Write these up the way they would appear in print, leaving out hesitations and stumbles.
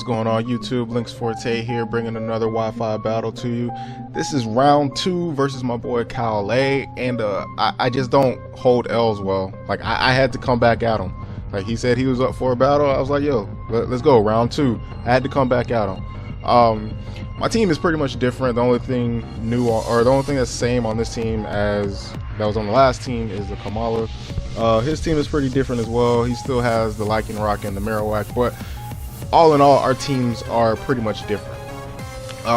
going on YouTube? Links Forte here, bringing another Wi-Fi battle to you. This is round 2 versus my boy KyleAye, and I just don't hold L's well. Like I had to come back at him. Like he said he was up for a battle. I was like, yo, let's go, round 2. I had to come back at him. My team is pretty much different. The only thing new, or the only thing that's same on this team as that was on the last team, is the Kamala. His team is pretty different as well. He still has the Lycanroc and the Marowak, but all in all, our teams are pretty much different.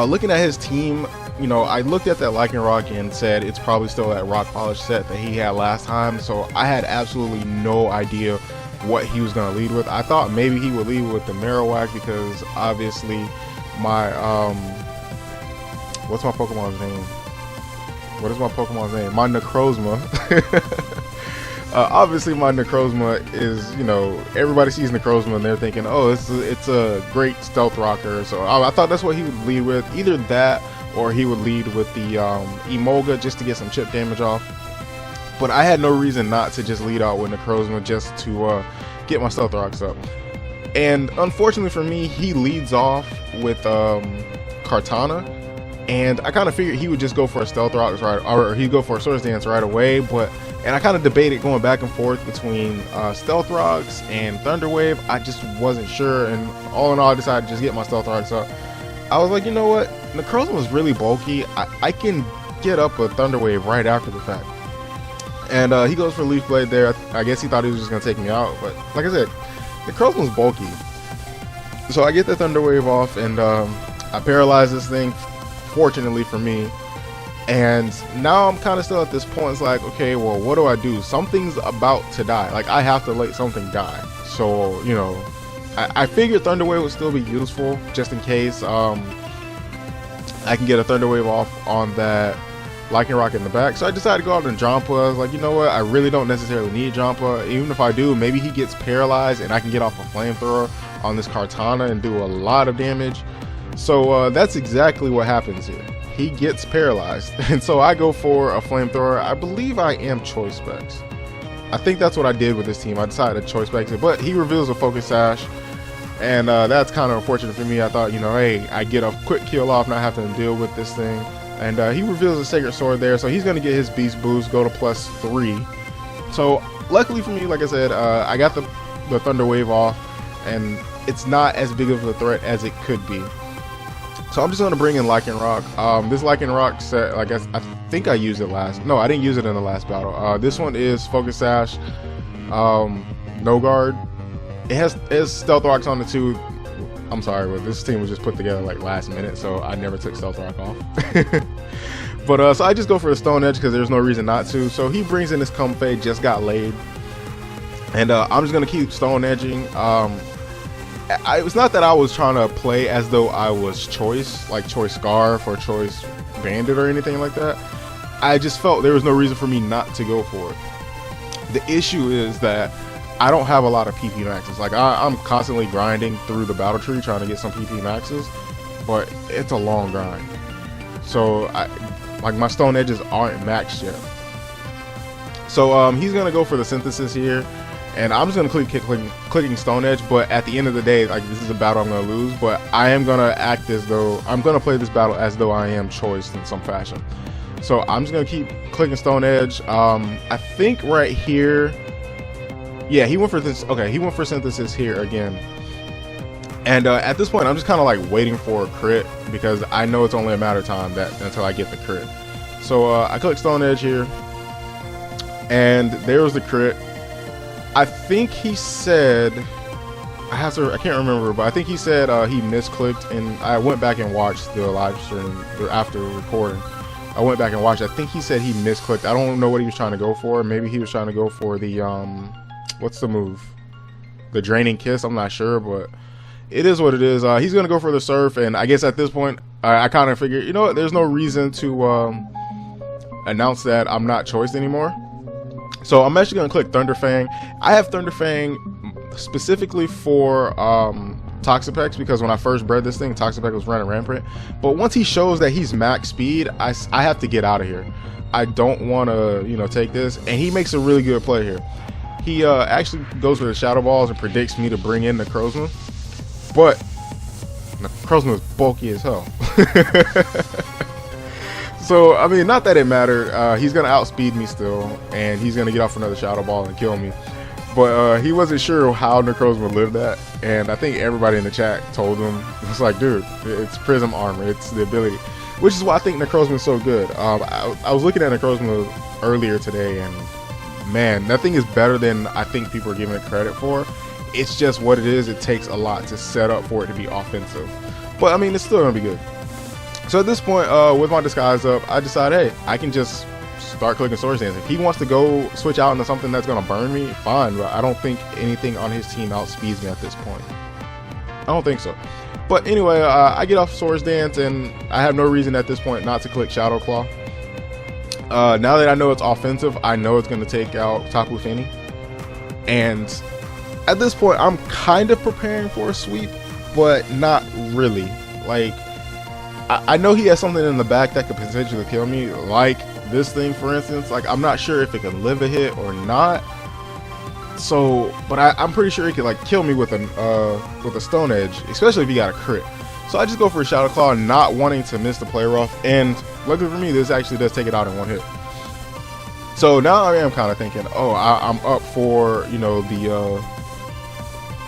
Looking at his team, you know, I looked at that Lycanroc and said it's probably still that rock polish set that he had last time, so I had absolutely no idea what he was going to lead with. I thought maybe he would lead with the Marowak because obviously my what's my Pokemon's name? What is my Pokemon's name? My Necrozma. Obviously my Necrozma is, you know, everybody sees Necrozma and they're thinking, oh, it's a great stealth rocker. So I thought that's what he would lead with. Either that or he would lead with the Emolga just to get some chip damage off. But I had no reason not to just lead out with Necrozma just to get my stealth rocks up. And unfortunately for me, he leads off with Kartana, and I kind of figured he would just go for a stealth rocks right, or he'd go for a Swords Dance right away. And I kind of debated going back and forth between stealth rocks and Thunder Wave. I just wasn't sure, and all in all, I decided to just get my stealth rocks up. I was like, you know what, Necrozma was really bulky. I can get up a Thunder Wave right after the fact. And he goes for Leaf Blade there. I guess he thought he was just gonna take me out, but like I said, Necrozma's bulky. So I get the Thunder Wave off, and I paralyze this thing, fortunately for me. And now I'm kind of still at this point. It's like, okay, well, what do I do? Something's about to die. Like, I have to let something die. So, you know, I figured Thunder Wave would still be useful just in case I can get a Thunder Wave off on that Lycanroc in the back. So I decided to go out and Jompa. I was like, you know what, I really don't necessarily need Jompa. Even if I do, maybe he gets paralyzed and I can get off a flamethrower on this Kartana and do a lot of damage. So that's exactly what happens here. He gets paralyzed, and so I go for a flamethrower. I believe I am Choice Specs. I think that's what I did with this team. I decided to Choice Specs it, but he reveals a Focus Sash, and that's kind of unfortunate for me. I thought, you know, hey, I get a quick kill off, not having to deal with this thing. And he reveals a Sacred Sword there, so he's going to get his Beast Boost, go to +3. So luckily for me, like I said, I got the Thunder Wave off, and it's not as big of a threat as it could be. So I'm just going to bring in Lycanroc. This Lycanroc set, like I think I used it last. No, I didn't use it in the last battle. This one is Focus Sash, No Guard. It has Stealth Rocks on it too. I'm sorry, but this team was just put together like last minute, so I never took Stealth Rock off. But so I just go for the Stone Edge because there's no reason not to. So he brings in this Comfey, just got laid, and I'm just gonna keep Stone Edging. It's not that I was trying to play as though I was Choice, like Choice Scarf or Choice Bandit or anything like that. I just felt there was no reason for me not to go for it. The issue is that I don't have a lot of PP maxes. Like I'm constantly grinding through the battle tree trying to get some PP maxes, but it's a long grind. So like my Stone Edges aren't maxed yet. So he's gonna go for the Synthesis here, and I'm just gonna keep clicking Stone Edge. But at the end of the day, like, this is a battle I'm gonna lose, but I am gonna act as though I'm gonna play this battle as though I am Choice in some fashion. So I'm just gonna keep clicking Stone Edge. I think right here. Yeah, he went for this. Okay, he went for Synthesis here again. And at this point, I'm just kind of like waiting for a crit because I know it's only a matter of time until I get the crit. So I click Stone Edge here, and there was the crit. I think he said, I can't remember, but I think he said he misclicked, and I went back and watched the live stream after recording. I went back and watched. I think he said he misclicked. I don't know what he was trying to go for. Maybe he was trying to go for the what's the move? The Draining Kiss. I'm not sure, but it is what it is. He's gonna go for the Surf, and I guess at this point, I kind of figured, you know what? There's no reason to announce that I'm not Choice anymore. So I'm actually gonna click Thunder Fang. I have Thunder Fang specifically for Toxapex because when I first bred this thing, Toxapex was running rampant. But once he shows that he's max speed, I have to get out of here. I don't want to, you know, take this, and he makes a really good play here. He actually goes for the Shadow Balls and predicts me to bring in Necrozma. But Necrozma is bulky as hell. So, I mean, not that it mattered. He's going to outspeed me still, and he's going to get off another Shadow Ball and kill me. But he wasn't sure how Necrozma lived that, and I think everybody in the chat told him. It's like, dude, it's Prism Armor. It's the ability. Which is why I think Necrozma is so good. I was looking at Necrozma earlier today, and man, that thing is better than I think people are giving it credit for. It's just what it is. It takes a lot to set up for it to be offensive. But, I mean, it's still going to be good. So at this point, with my disguise up, I decide, hey, I can just start clicking Swords Dance. If he wants to go switch out into something that's going to burn me, fine. But I don't think anything on his team outspeeds me at this point. I don't think so. But anyway, I get off Swords Dance, and I have no reason at this point not to click Shadow Claw. Now that I know it's offensive, I know it's going to take out Tapu Fini. And at this point, I'm kind of preparing for a sweep, but not really. Like, I know he has something in the back that could potentially kill me, like this thing, for instance. Like, I'm not sure if it can live a hit or not. So, but I'm pretty sure he could like kill me with a Stone Edge, especially if he got a crit. So I just go for a Shadow Claw, not wanting to miss the play rough. And luckily for me, this actually does take it out in one hit. So now I am kind of thinking, oh, I'm up for, you know,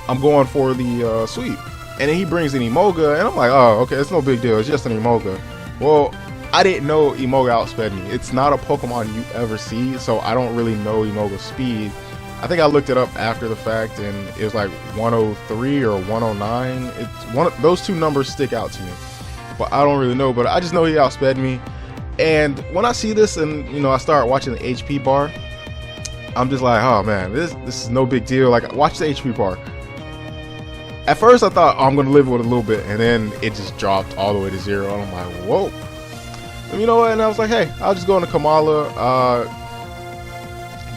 I'm going for the sweep. And then he brings an Emolga, and I'm like, oh, okay, it's no big deal. It's just an Emolga. Well, I didn't know Emolga outsped me. It's not a Pokemon you ever see, so I don't really know Emolga's speed. I think I looked it up after the fact, and it was like 103 or 109. It's those two numbers stick out to me, but I don't really know. But I just know he outsped me. And when I see this, and you know, I start watching the HP bar, I'm just like, oh man, this is no big deal. Like, watch the HP bar. At first I thought, oh, I'm going to live with it a little bit, and then it just dropped all the way to 0, and I'm like, whoa. And you know what, and I was like, hey, I'll just go into Kamala,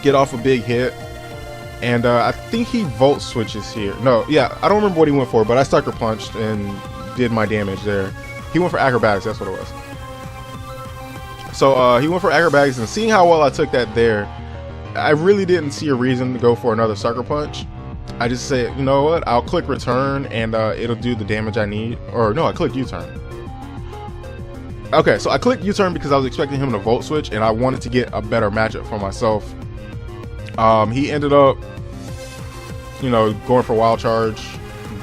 get off a big hit, and I think he Volt switches here. No, yeah, I don't remember what he went for, but I Sucker Punched and did my damage there. He went for Acrobatics, that's what it was. So he went for Acrobatics, and seeing how well I took that there, I really didn't see a reason to go for another Sucker Punch. I just said, you know what, I'll click return and it'll do the damage I need. Or no, I clicked U-turn. Okay, so I clicked U-turn because I was expecting him to Volt Switch and I wanted to get a better matchup for myself. He ended up, you know, going for Wild Charge,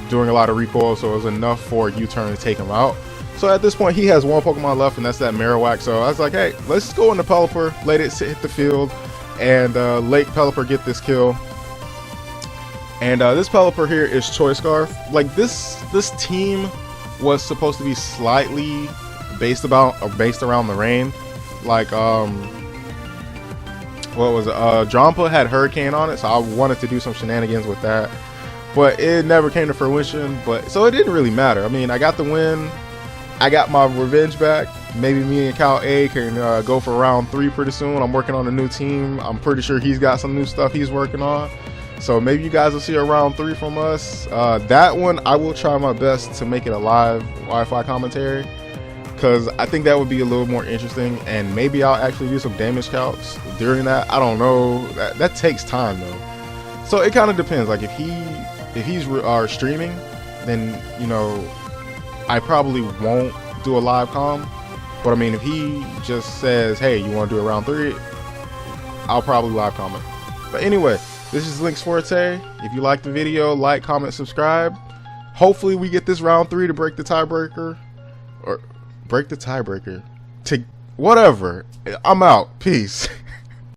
doing a lot of recoil, so it was enough for U-turn to take him out. So at this point, he has one Pokemon left, and that's that Marowak. So I was like, hey, let's go into Pelipper, let it hit the field, and let Pelipper get this kill. And this Pelipper here is Choice Scarf. Like, this team was supposed to be slightly based around the rain. Like, what was it? Drampa had Hurricane on it, so I wanted to do some shenanigans with that. But it never came to fruition, so it didn't really matter. I mean, I got the win. I got my revenge back. Maybe me and KyleAye can go for round 3 pretty soon. I'm working on a new team. I'm pretty sure he's got some new stuff he's working on. So maybe you guys will see a round 3 from us. That one, I will try my best to make it a live Wi-Fi commentary, because I think that would be a little more interesting, and maybe I'll actually do some damage calcs during that. I don't know. That takes time though. So it kind of depends. Like, if he's streaming, then, you know, I probably won't do a live comm. But I mean, if he just says, hey, you want to do a round 3, I'll probably live comment. But anyway, this is Link's Forte. If you like the video, like, comment, subscribe. Hopefully we get this round 3 to break the tiebreaker. Or break the tiebreaker. To whatever. I'm out. Peace.